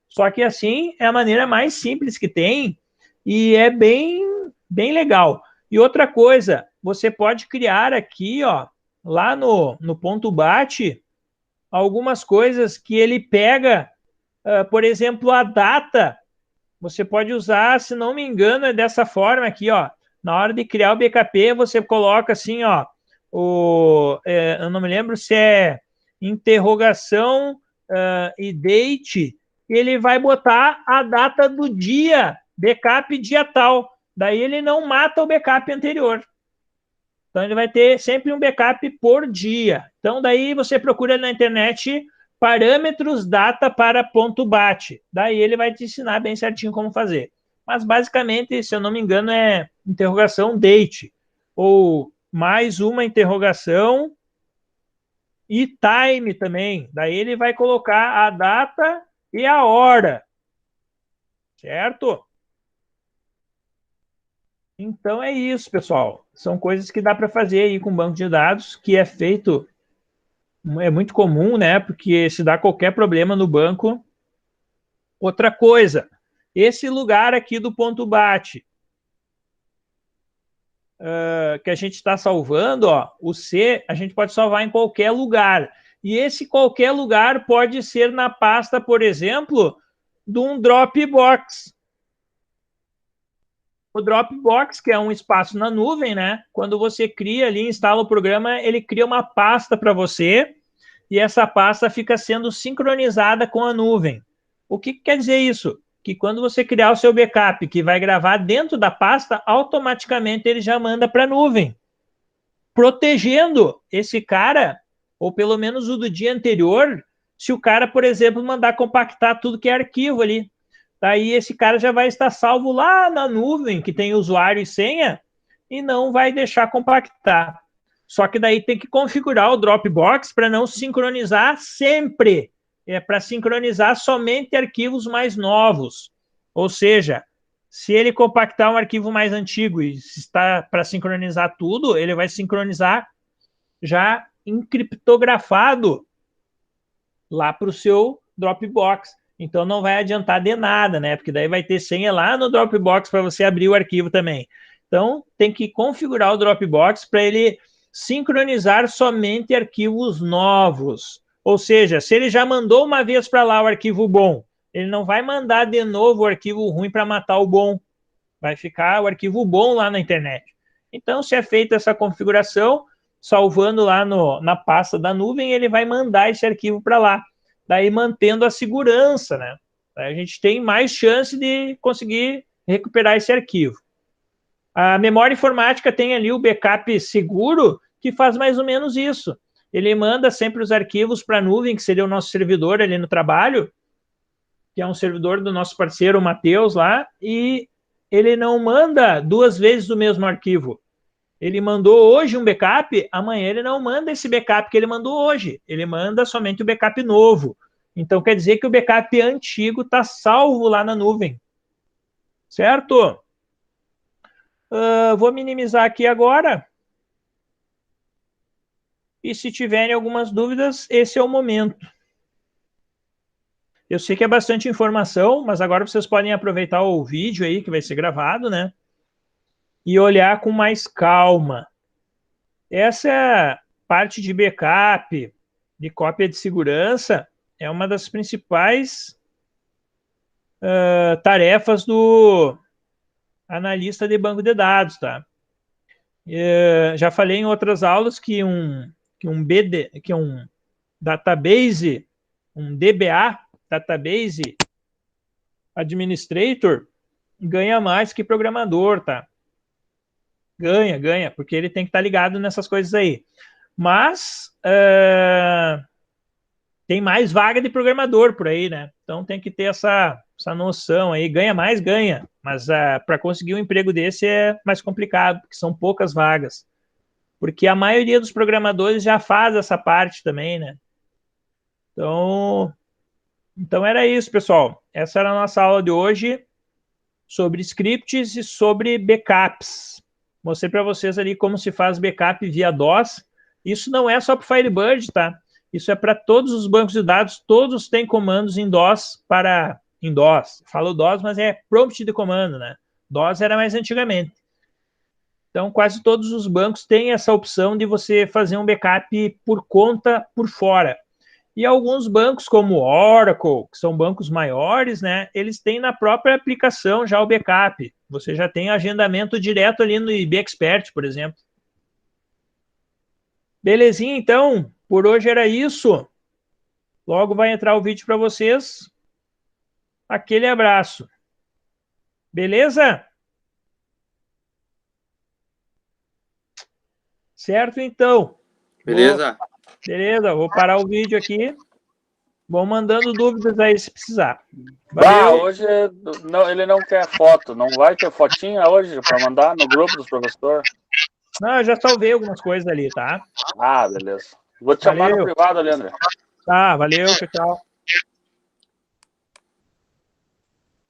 Só que assim é a maneira mais simples que tem e é bem legal. E outra coisa, você pode criar aqui, ó, lá no ponto .bat, algumas coisas que ele pega, por exemplo, a data. Você pode usar, se não me engano, é dessa forma aqui, ó. Na hora de criar o BKP, você coloca assim, ó, eu não me lembro se é interrogação e date, ele vai botar a data do dia, backup dia tal. Daí ele não mata o backup anterior. Então ele vai ter sempre um backup por dia. Então daí você procura na internet parâmetros data para ponto .bat. Daí ele vai te ensinar bem certinho como fazer. Mas basicamente, se eu não me engano, é interrogação date ou mais uma interrogação e time também. Daí ele vai colocar a data e a hora. Certo? Então é isso, pessoal. São coisas que dá para fazer aí com banco de dados, que é feito, é muito comum, né? Porque se dá qualquer problema no banco. Outra coisa, esse lugar aqui do ponto bate, que a gente está salvando, ó, o C, a gente pode salvar em qualquer lugar. E esse qualquer lugar pode ser na pasta, por exemplo, de um Dropbox. O Dropbox, que é um espaço na nuvem, né? Quando você cria ali, instala o programa, ele cria uma pasta para você e essa pasta fica sendo sincronizada com a nuvem. O que quer dizer isso? Que quando você criar o seu backup, que vai gravar dentro da pasta, automaticamente ele já manda para a nuvem, protegendo esse cara, ou pelo menos o do dia anterior, se o cara, por exemplo, mandar compactar tudo que é arquivo ali. Daí esse cara já vai estar salvo lá na nuvem, que tem usuário e senha, e não vai deixar compactar. Só que daí tem que configurar o Dropbox para não sincronizar sempre. É para sincronizar somente arquivos mais novos. Ou seja, se ele compactar um arquivo mais antigo e está para sincronizar tudo, ele vai sincronizar já encriptografado lá para o seu Dropbox. Então não vai adiantar de nada, né? Porque daí vai ter senha lá no Dropbox para você abrir o arquivo também. Então tem que configurar o Dropbox para ele sincronizar somente arquivos novos. Ou seja, se ele já mandou uma vez para lá o arquivo bom, ele não vai mandar de novo o arquivo ruim para matar o bom. Vai ficar o arquivo bom lá na internet. Então, se é feita essa configuração, salvando lá na pasta da nuvem, ele vai mandar esse arquivo para lá. Daí mantendo a segurança, né? Daí a gente tem mais chance de conseguir recuperar esse arquivo. A memória informática tem ali o backup seguro, que faz mais ou menos isso. Ele manda sempre os arquivos para a nuvem, que seria o nosso servidor ali no trabalho, que é um servidor do nosso parceiro, o Matheus, lá, e ele não manda duas vezes o mesmo arquivo. Ele mandou hoje um backup, amanhã ele não manda esse backup que ele mandou hoje. Ele manda somente o backup novo. Então quer dizer que o backup antigo está salvo lá na nuvem. Certo? Vou minimizar aqui agora. E se tiverem algumas dúvidas, esse é o momento. Eu sei que é bastante informação, mas agora vocês podem aproveitar o vídeo aí que vai ser gravado, né? E olhar com mais calma. Essa parte de backup, de cópia de segurança, é uma das principais tarefas do analista de banco de dados, tá? Já falei em outras aulas que um database, um DBA, Database Administrator, ganha mais que programador, tá? Ganha, porque ele tem que estar ligado nessas coisas aí. Mas tem mais vaga de programador por aí, né? Então tem que ter essa noção aí. Ganha mais, ganha. Mas para conseguir um emprego desse é mais complicado, porque são poucas vagas. Porque a maioria dos programadores já faz essa parte também, né? Então era isso, pessoal. Essa era a nossa aula de hoje sobre scripts e sobre backups. Mostrei para vocês ali como se faz backup via DOS. Isso não é só para o Firebird, tá? Isso é para todos os bancos de dados, todos têm comandos em DOS em DOS. Falo DOS, mas é prompt de comando, né? DOS era mais antigamente. Então, quase todos os bancos têm essa opção de você fazer um backup por conta, por fora. E alguns bancos, como o Oracle, que são bancos maiores, né? Eles têm na própria aplicação já o backup. Você já tem agendamento direto ali no IB Expert, por exemplo. Belezinha, então? Por hoje era isso. Logo vai entrar o vídeo para vocês. Aquele abraço. Beleza? Certo, então. Beleza? Beleza, vou parar o vídeo aqui. Vão mandando dúvidas aí se precisar. Valeu. Hoje não, ele não quer foto. Não vai ter fotinha hoje para mandar no grupo dos professores? Não, eu já salvei algumas coisas ali, tá? Ah, beleza. Vou te chamar no Valeu. privado ali, André. Tá, valeu, tchau, tchau.